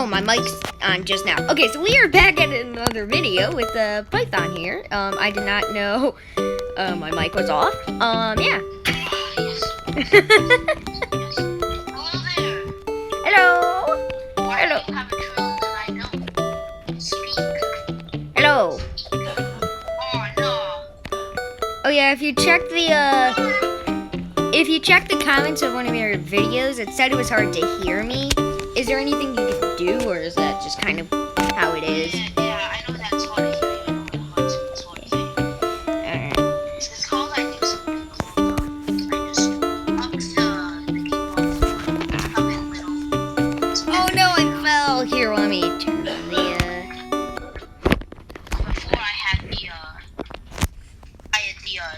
Oh, my mic's on just now. Okay, so we are back at another video with Python here. I did not know my mic was off. Yeah. Hello there. Hello. Why Hello. do you have a drill that I don't speak? Hello. Oh no. Oh yeah, if you check the comments of one of your videos, it said it was hard to hear me. Is there anything you could do, or is that just kind of how it is? Yeah, I know that's hard to hear you. I know it's hard to hear you. Alright. It's called I do something called I just up the keyboard up in little. Oh no, I fell. Here, let me turn the Before I had the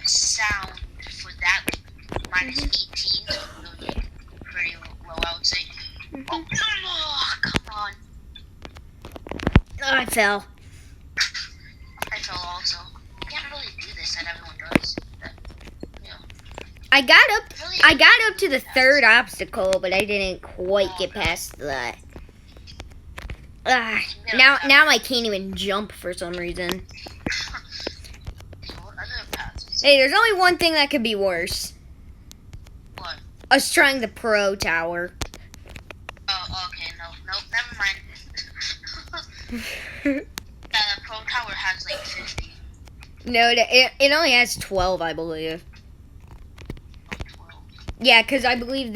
sound for that minus 18, so really pretty low, I would say. Oh, come on. Oh, I fell. I fell also. You can't really do this that everyone does. But, you know, I got up to the Yes. third obstacle, but I didn't quite get past that. Now I can't even jump for some reason. what other paths? Hey, there's only one thing that could be worse. What? Us trying the pro tower. Oh, okay, nope, never mind. Yeah, the pro tower has like 50 No, it only has 12, I believe. or 12. Yeah, because I believe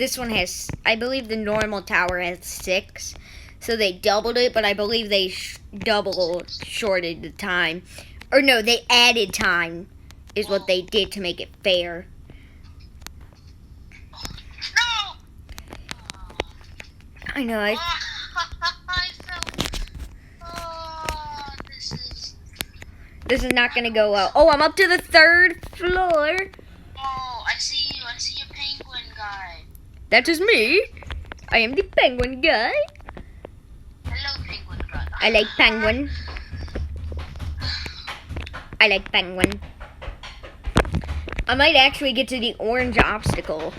I believe the normal tower has 6. So they doubled it, but I believe they shorted the time. Or no, they added time is what they did to make it fair. No! I know, I fell. Oh, this is not going to go well. Oh, I'm up to the 3rd floor. Oh, I see you. I see a penguin guy. That is me. I am the penguin guy. Hello, penguin guy. I like penguin. I like penguin. I might actually get to the orange obstacle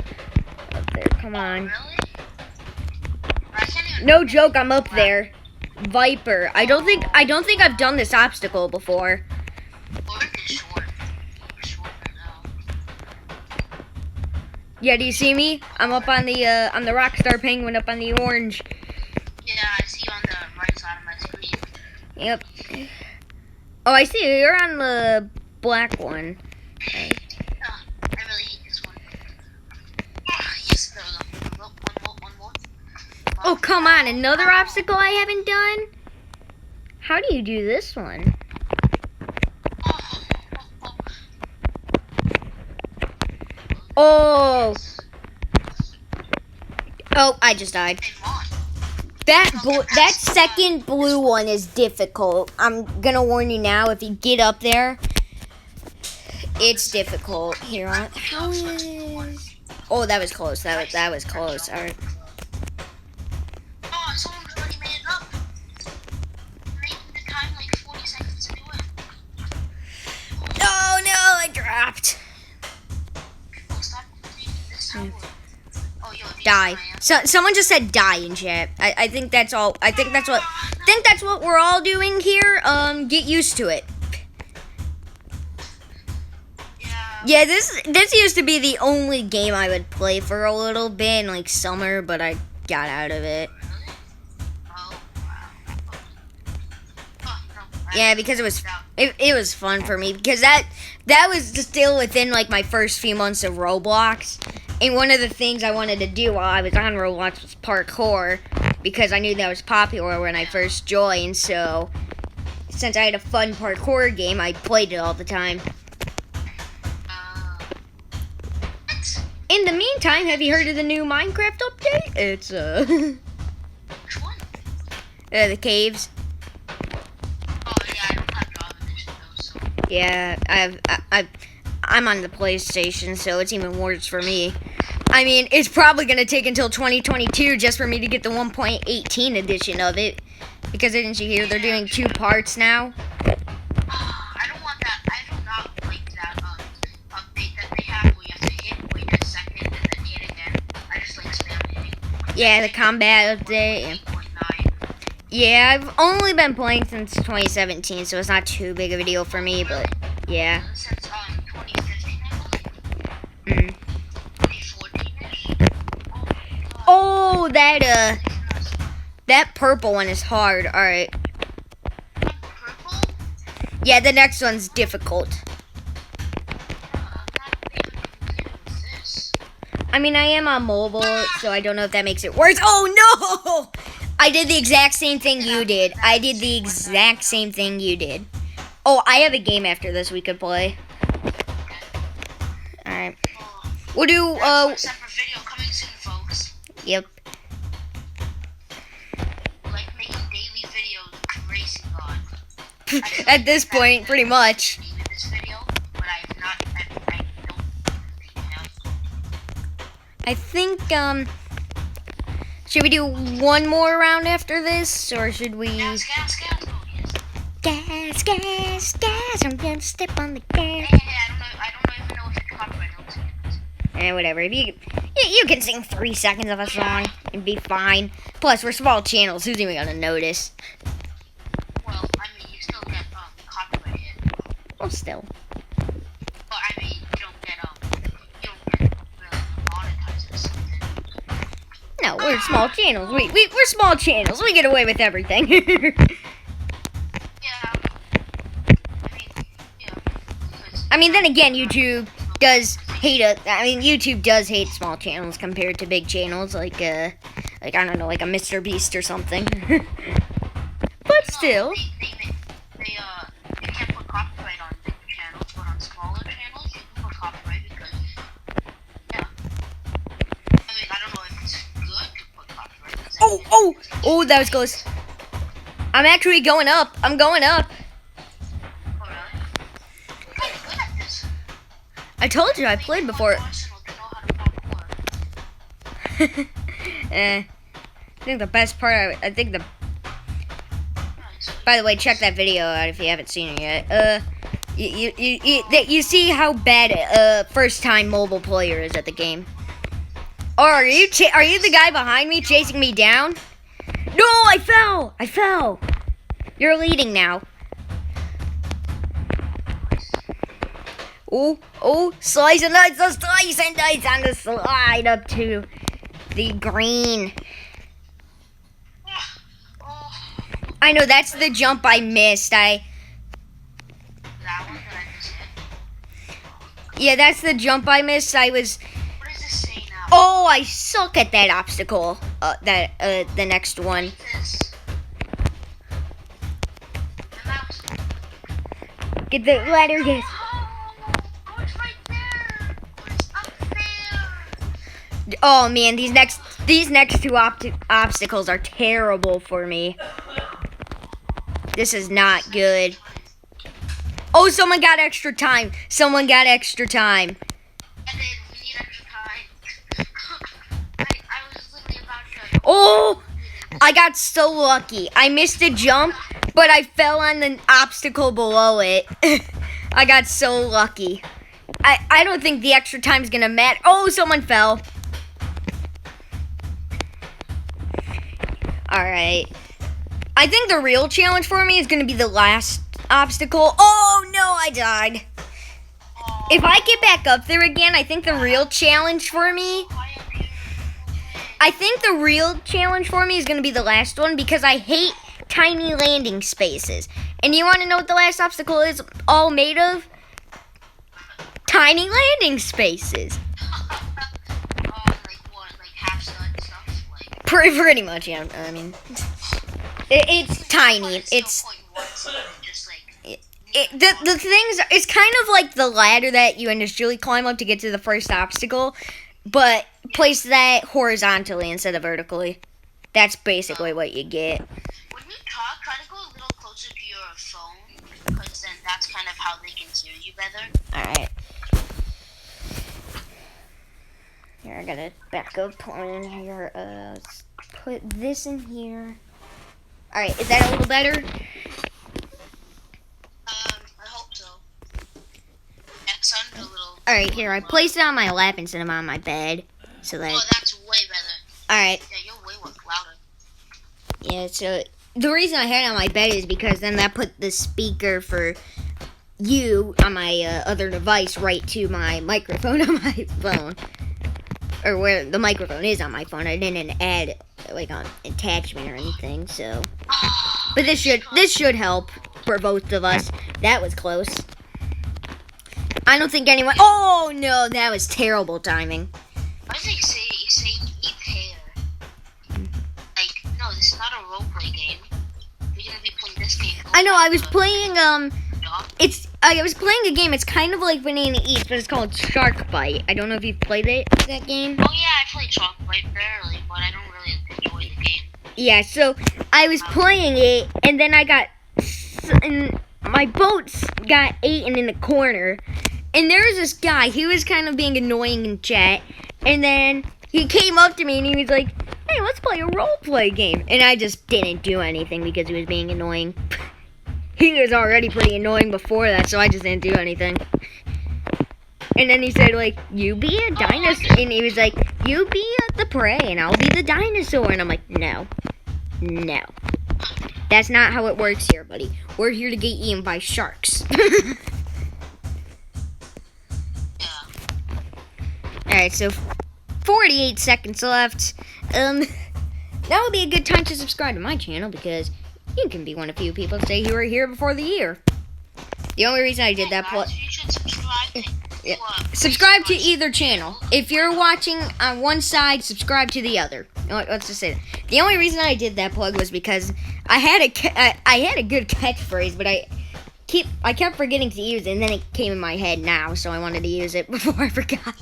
up there. Come on. Really? I can't even. No joke, I'm up there. Viper. I don't think I've done this obstacle before. Orange is short. We're short right now. Yeah, do you see me? I'm up on the Rockstar Penguin up on the orange. Yeah, I see you on the right side of my screen. Yep. Oh, I see you. You're on the black one. Okay. I really hate this one. Yes, there we go. One more. Oh, come on. Another obstacle I haven't done? How do you do this one? Oh. Oh, I just died. Hey, Mon. That second blue one is difficult. I'm gonna warn you now. If you get up there, it's difficult. Here, how is? Oh, that was close. That was close. All right. Oh, someone's already made it up. Making the time like 40 seconds to do it. Oh no, I dropped. Oh, stop completing this tower. Oh, yo, if you Die. see my Someone just said die in chat. I think that's all. I think that's what we're all doing here. Get used to it. Yeah, this used to be the only game I would play for a little bit in like summer, but I got out of it. Really? Oh, wow. Oh, no. Yeah, because it was fun for me because that was still within like my first few months of Roblox. And one of the things I wanted to do while I was on Roblox was parkour because I knew that was popular when I first joined. So since I had a fun parkour game, I played it all the time. What? In the meantime, have you heard of the new Minecraft update? It's Which one? the caves. Oh, yeah, I don't have Java Edition though, so. Yeah, I'm on the PlayStation, so it's even worse for me. I mean, it's probably gonna take until 2022 just for me to get the 1.18 edition of it. Because didn't you hear they're doing 2 parts now? I don't want that. I do not like that update that they have where you have to hit, wait a second, and then hit again. I just like spam hitting. Yeah, the combat update. 8.9. Yeah, I've only been playing since 2017, so it's not too big of a deal for me, but yeah. Since 2015, I Mm. believe. 2014-ish. Oh, that purple one is hard. All right. Purple? Yeah, the next one's difficult. I'm not even familiar with this. I mean, I am on mobile, so I don't know if that makes it worse. Oh no! I did the exact same thing you did. I did the exact same thing you did. Oh, I have a game after this we could play. All right. Oh, We'll do. that's a separate video coming soon, folks. Yep. Like making daily videos with Crazy God. At this point, pretty much. With this video, but I have not. I don't think I have. I think. Should we do one more round after this, or should we? Gas. Oh, yes. Gas. I'm gonna step on the gas. Hey, I don't even know if it's copyright. Whatever. If you can sing 3 seconds of a song and be fine. Plus, we're small channels. Who's even gonna notice? Well, I mean, you still get copyright hit. Well, still. But I mean, you don't get monetized or something. No, we're small channels. We're small channels. We get away with everything. Yeah. I mean, then again, YouTube does hate YouTube does hate small channels compared to big channels, like I don't know, like a Mr. Beast or something. But still. They can't put copyright on big channels, but on smaller channels, you can put copyright because, yeah. I mean, I don't know if it's good to put copyright. Oh, that was close. I'm actually going up. I'm going up. Oh, really? I'm kind of good at this. I told you I played before. Arsenal to know how to parkour. I think the best part, by the way, check that video out if you haven't seen it yet. You see how bad first time mobile player is at the game. Or are you the guy behind me chasing me down? No, I fell. You're leading now. Oh, slice and dice on the slide up to the green. I know, that's the jump I missed. That one that I just hit. Yeah, that's the jump I missed. What does this say now? Oh, I suck at that obstacle. The next one. This. The mouse. Get the ladder, yes. Oh, it's right there. It's up there. Oh man, these next two obstacles are terrible for me. This is not good. Oh, someone got extra time. And then we need extra time. I was literally about to. Oh, I got so lucky. I missed a jump, but I fell on the obstacle below it. I got so lucky. I don't think the extra time's gonna matter. Oh, someone fell. Alright. I think the real challenge for me is gonna be the last obstacle. Oh no, I died. If I get back up there again, I think the real challenge for me is going to be the last one because I hate tiny landing spaces. And you want to know what the last obstacle is all made of? Tiny landing spaces. Like what? Like half stud stuff? Like. Pretty much, yeah. I mean, it's tiny. It's Just like. the things. It's kind of like the ladder that you initially climb up to get to the first obstacle, but place that horizontally instead of vertically. That's basically what you get. When you talk, try to go a little closer to your phone, because then that's kind of how they can hear you better. Alright. Here, I got a backup plan here. Let's put this in here. Alright, is that a little better? I hope so. That sounded a little. Alright, here, I placed it on my lap instead of on my bed. So that. Oh, that's way better. Alright. Yeah, you're way louder. Yeah, so the reason I had it on my bed is because then that put the speaker for you on my other device right to my microphone on my phone. Or where the microphone is on my phone. I didn't add like an attachment or anything, so. But this should help for both of us. That was close. I don't think anyone. Oh no, that was terrible timing. Why does it say eat hair? Like, no, this is not a roleplay game. You're gonna be playing this game. I know. I was playing. I was playing a game. It's kind of like Banana Eats, but it's called Shark Bite. I don't know if you've played that game. Oh yeah, I played Shark Bite barely, but I don't really enjoy the game. Yeah, so I was playing it, and then and my boats got eaten in the corner. And there was this guy, he was kind of being annoying in chat, and then he came up to me and he was like, hey, let's play a roleplay game. And I just didn't do anything because he was being annoying. He was already pretty annoying before that, so I just didn't do anything. And then he said, like, you be a dinosaur. And he was like, you be the prey and I'll be the dinosaur. And I'm like, no. No. That's not how it works here, buddy. We're here to get eaten by sharks. Alright, so 48 seconds left. That would be a good time to subscribe to my channel because you can be one of few people to say you were here before the year. The only reason I did that You should subscribe. Yeah. Subscribe to either channel. If you're watching on one side, subscribe to the other. Let's just say that. The only reason I did that plug was because I had a good catchphrase, but I kept forgetting to use it, and then it came in my head now, so I wanted to use it before I forgot.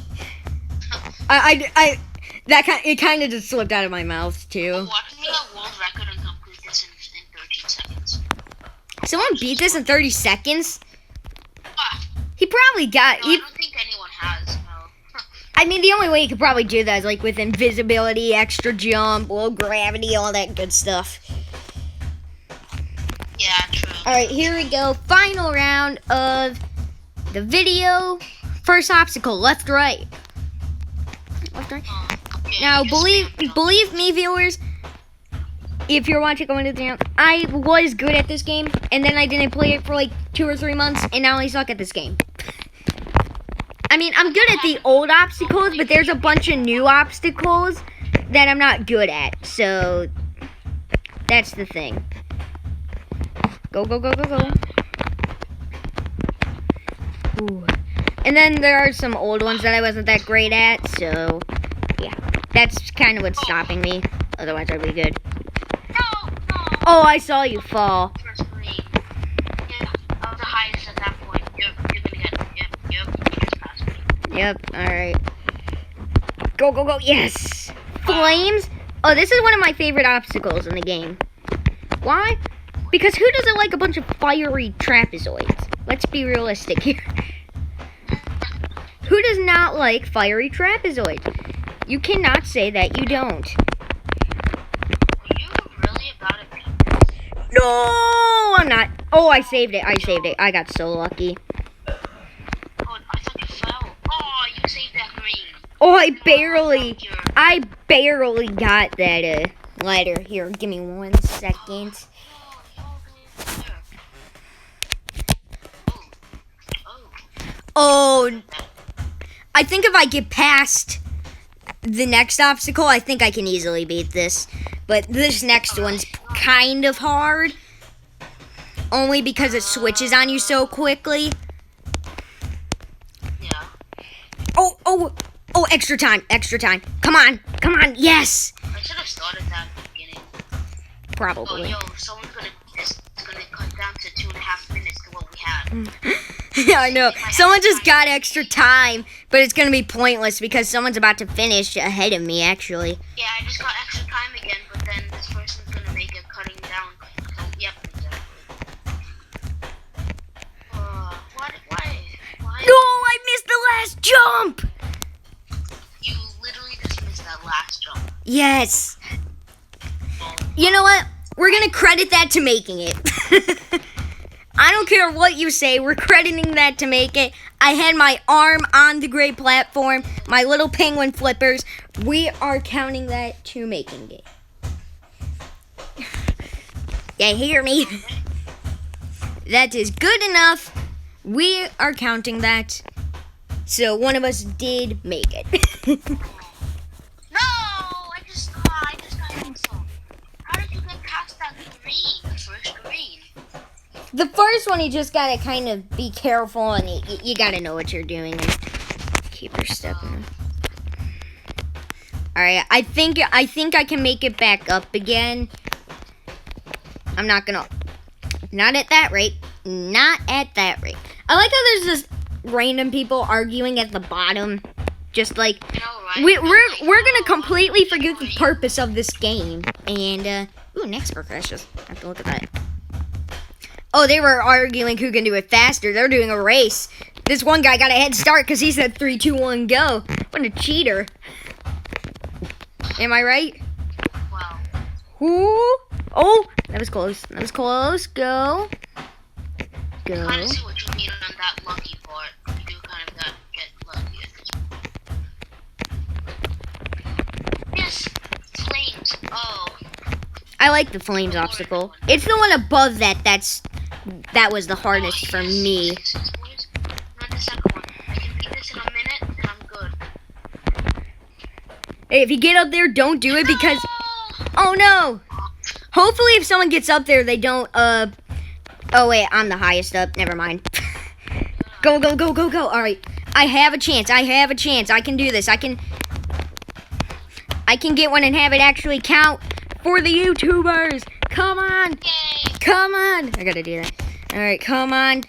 It kind of just slipped out of my mouth too. What can be a world record and complete this in 13 seconds? Someone beat this in 30 seconds? Ah, He probably got. no, I don't think anyone has. No. I mean, the only way you could probably do that is like with invisibility, extra jump, low gravity, all that good stuff. Yeah, true. Alright, here we go. Final round of the video. First obstacle, left, right. Left, right. Okay, Now, you just believe me, viewers, if you're watching going to the channel, I was good at this game, and then I didn't play it for like 2 or 3 months, and now I suck at this game. I mean, I'm good at the old obstacles, but there's a bunch of new obstacles that I'm not good at, so that's the thing. Go, go, go, go, go. Ooh. And then there are some old ones that I wasn't that great at, so yeah. That's kind of what's stopping me. Otherwise, I'd be good. No. Oh, I saw you fall. First green. Yeah, I was the highest at that point. You're gonna get. Yep. You just passed me. Yep, alright. Go, go, go. Yes! Flames? Oh, this is one of my favorite obstacles in the game. Why? Because who doesn't like a bunch of fiery trapezoids? Let's be realistic here. Who does not like fiery trapezoids? You cannot say that you don't. Are you really about it? No, I'm not. Oh, I saved it. I got so lucky. Oh, I thought you fell. Oh, you saved that green. Oh, I barely got that ladder. Here, give me 1 second. Oh, I think if I get past the next obstacle, I think I can easily beat this. But this next one's kind of hard. Only because it switches on you so quickly. Yeah. Oh, extra time. Come on, yes! I should have started that at the beginning. Probably. Oh, yo, someone's gonna cut down to 2.5 minutes to what we had. Yeah, I know. Someone just got extra time, but it's gonna be pointless because someone's about to finish ahead of me, actually. Yeah, I just got extra time again, but then this person's gonna make it cutting down. So, yep, exactly. Why? No, I missed the last jump! You literally just missed that last jump. Yes. You know what? We're gonna credit that to making it. I don't care what you say, we're crediting that to make it. I had my arm on the great platform, my little penguin flippers. We are counting that to making it. Okay, hear me. That is good enough. We are counting that. So one of us did make it. No, I just got also. How did you get past that green? The first green. The first one, you just gotta kind of be careful, and you gotta know what you're doing and keep your step in. All right, I think I can make it back up again. I'm not gonna. Not at that rate. Not at that rate. I like how there's just random people arguing at the bottom. Just like I know, right? we're gonna completely forget the purpose of this game. And ooh, next crashes. I have to look at that. Oh, they were arguing who can do it faster. They're doing a race. This one guy got a head start because he said 3, 2, 1, go. What a cheater. Am I right? Wow. Ooh. Oh, that was close. That was close. Go. Go. I kind of see what you mean on that lucky part. You do kind of get lucky at this point. Yes, flames. Oh. I like the flames obstacle. It's the one above that. That was the hardest for me. Not the second one. I can beat this in a minute, and I'm good. Hey, if you get up there, don't do it because. No! Oh no! Hopefully, if someone gets up there, they don't. Oh wait, I'm the highest up. Never mind. Go, go, go, go, go. All right, I have a chance. I have a chance. I can do this. I can get one and have it actually count for the YouTubers. Come on. Yay! Come on. I gotta do that. All right, come on.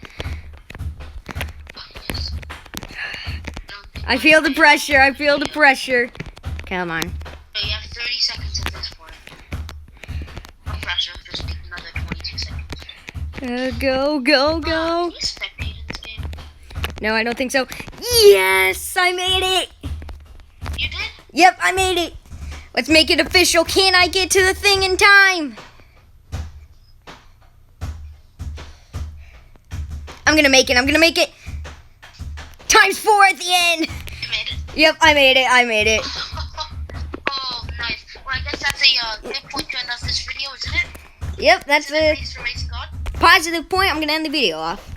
I feel the pressure. I feel the pressure. Come on. So you have 30 seconds at this point. No pressure, just another 22 seconds. Go, go, go. Can you spectate in this game? No, I don't think so. Yes, I made it. You did? Yep, I made it. Let's make it official. Can I get to the thing in time? I'm gonna make it. I'm gonna make it. Times 4 at the end. You made it. Yep, I made it. I made it. Oh, nice. Well, I guess that's a good point to end off this video, isn't it? Yep, that's Isn't it? a Thanks for racing God. positive point. I'm gonna end the video off.